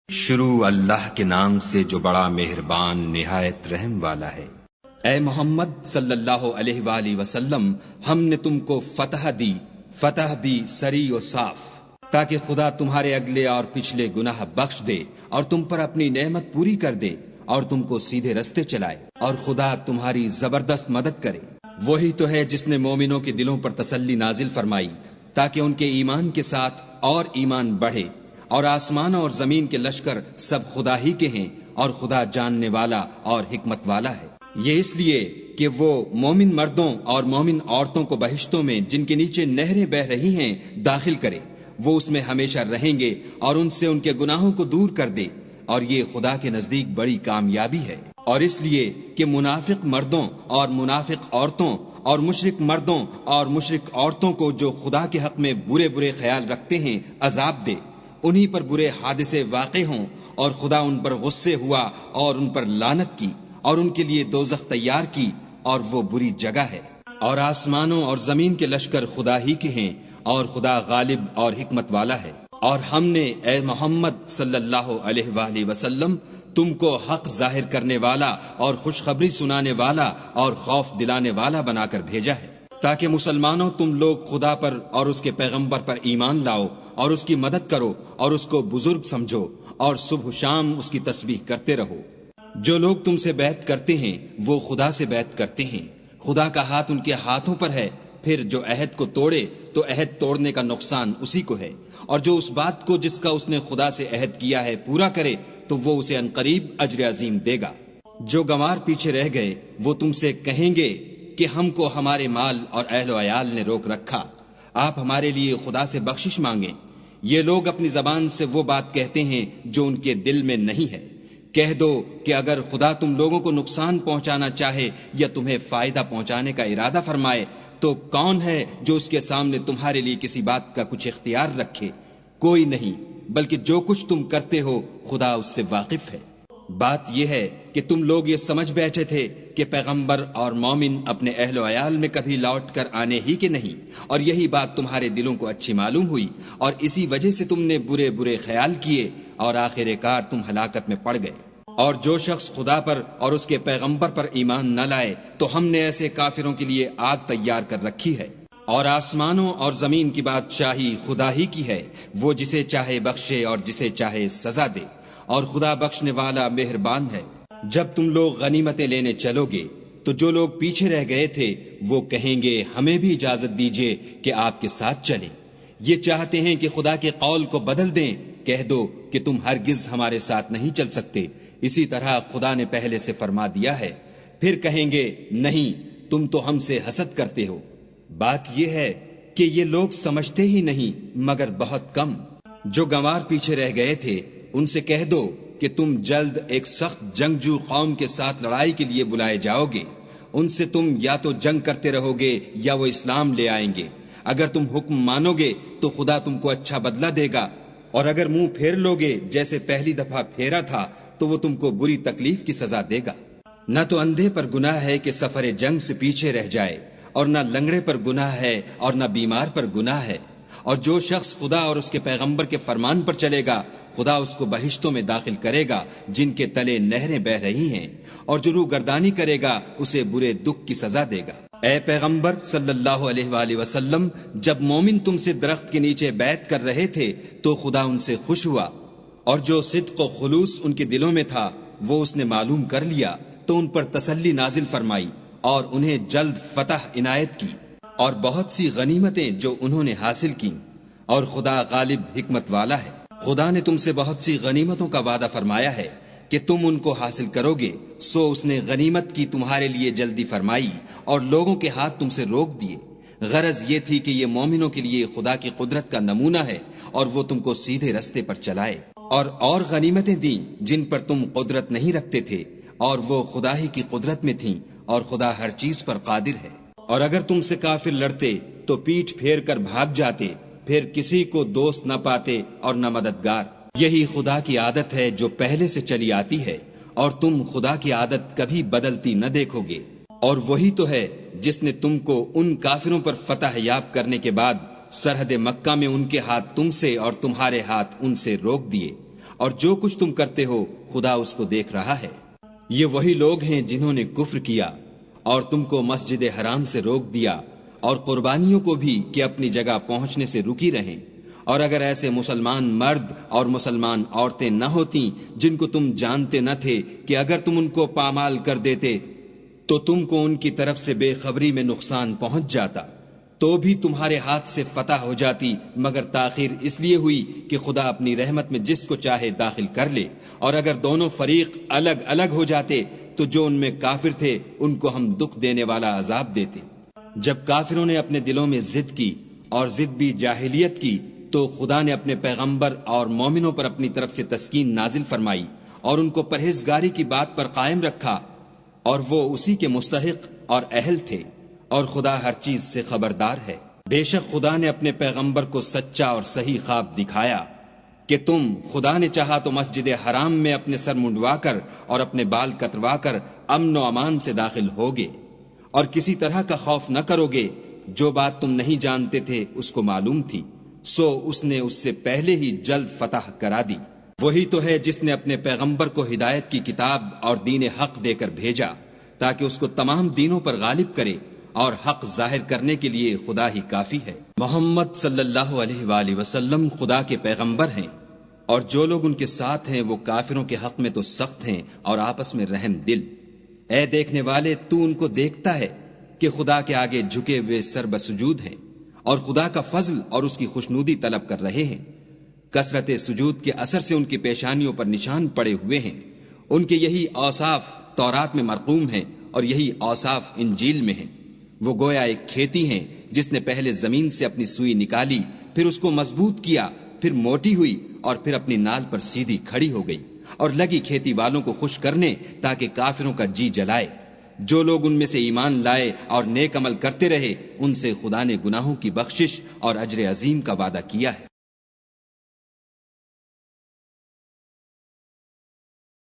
شروع اللہ کے نام سے جو بڑا مہربان نہایت رحم والا ہے۔ اے محمد صلی اللہ علیہ وآلہ وسلم، ہم نے تم کو فتح دی، فتح بھی سری و صاف، تاکہ خدا تمہارے اگلے اور پچھلے گناہ بخش دے اور تم پر اپنی نعمت پوری کر دے اور تم کو سیدھے رستے چلائے، اور خدا تمہاری زبردست مدد کرے۔ وہی تو ہے جس نے مومنوں کے دلوں پر تسلی نازل فرمائی تاکہ ان کے ایمان کے ساتھ اور ایمان بڑھے، اور آسمان اور زمین کے لشکر سب خدا ہی کے ہیں، اور خدا جاننے والا اور حکمت والا ہے۔ یہ اس لیے کہ وہ مومن مردوں اور مومن عورتوں کو بہشتوں میں جن کے نیچے نہریں بہہ رہی ہیں داخل کرے، وہ اس میں ہمیشہ رہیں گے اور ان سے ان کے گناہوں کو دور کر دے، اور یہ خدا کے نزدیک بڑی کامیابی ہے۔ اور اس لیے کہ منافق مردوں اور منافق عورتوں اور مشرک مردوں اور مشرک عورتوں کو جو خدا کے حق میں برے برے خیال رکھتے ہیں عذاب دے، انہی پر برے حادثے واقع ہوں اور خدا ان پر غصے ہوا اور ان پر لعنت کی اور ان کے لیے دوزخ تیار کی، اور وہ بری جگہ ہے۔ اور آسمانوں اور زمین کے لشکر خدا ہی کے ہیں، اور خدا غالب اور حکمت والا ہے۔ اور ہم نے اے محمد صلی اللہ علیہ وآلہ وسلم تم کو حق ظاہر کرنے والا اور خوشخبری سنانے والا اور خوف دلانے والا بنا کر بھیجا ہے، تاکہ مسلمانوں تم لوگ خدا پر اور اس کے پیغمبر پر ایمان لاؤ اور اس کی مدد کرو اور اس کو بزرگ سمجھو، اور صبح و شام اس کی تسبیح کرتے رہو۔ جو لوگ تم سے بیعت کرتے ہیں وہ خدا سے بیعت کرتے ہیں، خدا کا ہاتھ ان کے ہاتھوں پر ہے۔ پھر جو عہد کو توڑے تو عہد توڑنے کا نقصان اسی کو ہے، اور جو اس بات کو جس کا اس نے خدا سے عہد کیا ہے پورا کرے تو وہ اسے عنقریب اجر عظیم دے گا۔ جو گنوار پیچھے رہ گئے وہ تم سے کہیں گے کہ ہم کو ہمارے مال اور اہل و عیال نے روک رکھا، آپ ہمارے لیے خدا سے بخشش مانگیں۔ یہ لوگ اپنی زبان سے وہ بات کہتے ہیں جو ان کے دل میں نہیں ہے۔ کہہ دو کہ اگر خدا تم لوگوں کو نقصان پہنچانا چاہے یا تمہیں فائدہ پہنچانے کا ارادہ فرمائے تو کون ہے جو اس کے سامنے تمہارے لیے کسی بات کا کچھ اختیار رکھے؟ کوئی نہیں، بلکہ جو کچھ تم کرتے ہو خدا اس سے واقف ہے۔ بات یہ ہے کہ تم لوگ یہ سمجھ بیٹھے تھے کہ پیغمبر اور مومن اپنے اہل و عیال میں کبھی لوٹ کر آنے ہی کے نہیں، اور یہی بات تمہارے دلوں کو اچھی معلوم ہوئی، اور اسی وجہ سے تم نے برے برے خیال کیے اور آخر کار تم ہلاکت میں پڑ گئے۔ اور جو شخص خدا پر اور اس کے پیغمبر پر ایمان نہ لائے تو ہم نے ایسے کافروں کے لیے آگ تیار کر رکھی ہے۔ اور آسمانوں اور زمین کی بادشاہی خدا ہی کی ہے، وہ جسے چاہے بخشے اور جسے چاہے سزا دے، اور خدا بخشنے والا مہربان ہے۔ جب تم لوگ غنیمتیں لینے چلو گے تو جو لوگ پیچھے رہ گئے تھے وہ کہیں گے ہمیں بھی اجازت دیجیے کہ آپ کے ساتھ چلیں۔ یہ چاہتے ہیں کہ خدا کے قول کو بدل دیں، کہہ دو کہ تم ہرگز ہمارے ساتھ نہیں چل سکتے، اسی طرح خدا نے پہلے سے فرما دیا ہے۔ پھر کہیں گے نہیں، تم تو ہم سے حسد کرتے ہو۔ بات یہ ہے کہ یہ لوگ سمجھتے ہی نہیں مگر بہت کم۔ جو گنوار پیچھے رہ گئے تھے ان سے کہہ دو کہ تم جلد ایک سخت جنگجو قوم کے ساتھ لڑائی کے لیے بلائے جاؤ گے، ان سے تم یا تو جنگ کرتے رہو گے یا وہ اسلام لے آئیں گے۔ اگر تم حکم مانو گے تو خدا تم کو اچھا بدلہ دے گا، اور اگر منہ پھیر لو گے جیسے پہلی دفعہ پھیرا تھا تو وہ تم کو بری تکلیف کی سزا دے گا۔ نہ تو اندھے پر گناہ ہے کہ سفر جنگ سے پیچھے رہ جائے، اور نہ لنگڑے پر گناہ ہے اور نہ بیمار پر گناہ ہے۔ اور جو شخص خدا اور اس کے پیغمبر کے فرمان پر چلے گا خدا اس کو بہشتوں میں داخل کرے گا جن کے تلے نہریں بہ رہی ہیں، اور جو روگردانی کرے گا اسے برے دکھ کی سزا دے گا۔ اے پیغمبر صلی اللہ علیہ وآلہ وسلم، جب مومن تم سے درخت کے نیچے بیعت کر رہے تھے تو خدا ان سے خوش ہوا، اور جو صدق و خلوص ان کے دلوں میں تھا وہ اس نے معلوم کر لیا تو ان پر تسلی نازل فرمائی اور انہیں جلد فتح عنایت کی، اور بہت سی غنیمتیں جو انہوں نے حاصل کی، اور خدا غالب حکمت والا ہے۔ خدا نے تم سے بہت سی غنیمتوں کا وعدہ فرمایا ہے کہ تم ان کو حاصل کرو گے، سو اس نے غنیمت کی تمہارے لیے جلدی فرمائی اور لوگوں کے ہاتھ تم سے روک دیے۔ غرض یہ تھی کہ یہ مومنوں کے لیے خدا کی قدرت کا نمونہ ہے اور وہ تم کو سیدھے رستے پر چلائے، اور غنیمتیں دیں جن پر تم قدرت نہیں رکھتے تھے، اور وہ خدا ہی کی قدرت میں تھیں، اور خدا ہر چیز پر قادر ہے۔ اور اگر تم سے کافر لڑتے تو پیٹھ پھیر کر بھاگ جاتے، پھر کسی کو دوست نہ پاتے اور نہ مددگار۔ یہی خدا کی عادت ہے جو پہلے سے چلی آتی ہے، اور تم خدا کی عادت کبھی بدلتی نہ دیکھو گے۔ اور وہی تو ہے جس نے تم کو ان کافروں پر فتح یاب کرنے کے بعد سرحد مکہ میں ان کے ہاتھ تم سے اور تمہارے ہاتھ ان سے روک دیے، اور جو کچھ تم کرتے ہو خدا اس کو دیکھ رہا ہے۔ یہ وہی لوگ ہیں جنہوں نے کفر کیا اور تم کو مسجد حرام سے روک دیا اور قربانیوں کو بھی کہ اپنی جگہ پہنچنے سے رکی رہیں، اور اگر ایسے مسلمان مرد اور مسلمان عورتیں نہ ہوتیں جن کو تم جانتے نہ تھے کہ اگر تم ان کو پامال کر دیتے تو تم کو ان کی طرف سے بے خبری میں نقصان پہنچ جاتا، تو بھی تمہارے ہاتھ سے فتح ہو جاتی، مگر تاخیر اس لیے ہوئی کہ خدا اپنی رحمت میں جس کو چاہے داخل کر لے، اور اگر دونوں فریق الگ الگ ہو جاتے تو جو ان میں کافر تھے ان کو ہم دکھ دینے والا عذاب دیتے۔ جب کافروں نے اپنے دلوں میں ضد کی اور ضد بھی جاہلیت کی تو خدا نے اپنے پیغمبر اور مومنوں پر اپنی طرف سے تسکین نازل فرمائی اور ان کو پرہیزگاری کی بات پر قائم رکھا، اور وہ اسی کے مستحق اور اہل تھے، اور خدا ہر چیز سے خبردار ہے۔ بے شک خدا نے اپنے پیغمبر کو سچا اور صحیح خواب دکھایا کہ تم خدا نے چاہا تو مسجد حرام میں اپنے سر منڈوا کر اور اپنے بال کتروا کر امن و امان سے داخل ہوگے، اور کسی طرح کا خوف نہ کرو گے۔ جو بات تم نہیں جانتے تھے اس کو معلوم تھی، سو اس نے اس سے پہلے ہی جلد فتح کرا دی۔ وہی تو ہے جس نے اپنے پیغمبر کو ہدایت کی کتاب اور دین حق دے کر بھیجا تاکہ اس کو تمام دینوں پر غالب کرے، اور حق ظاہر کرنے کے لیے خدا ہی کافی ہے۔ محمد صلی اللہ علیہ وآلہ وسلم خدا کے پیغمبر ہیں، اور جو لوگ ان کے ساتھ ہیں وہ کافروں کے حق میں تو سخت ہیں اور آپس میں رحم دل۔ اے دیکھنے والے، تو ان کو دیکھتا ہے کہ خدا کے آگے جھکے ہوئے سر بسجود ہیں اور خدا کا فضل اور اس کی خوشنودی طلب کر رہے ہیں۔ کثرت سجود کے اثر سے ان کی پیشانیوں پر نشان پڑے ہوئے ہیں۔ ان کے یہی اوصاف تورات میں مرقوم ہیں اور یہی اوصاف انجیل میں ہیں۔ وہ گویا ایک کھیتی ہیں جس نے پہلے زمین سے اپنی سوئی نکالی، پھر اس کو مضبوط کیا، پھر موٹی ہوئی اور پھر اپنی نال پر سیدھی کھڑی ہو گئی، اور لگی کھیتی والوں کو خوش کرنے تاکہ کافروں کا جی جلائے۔ جو لوگ ان میں سے ایمان لائے اور نیک عمل کرتے رہے ان سے خدا نے گناہوں کی بخشش اور اجر عظیم کا وعدہ کیا ہے۔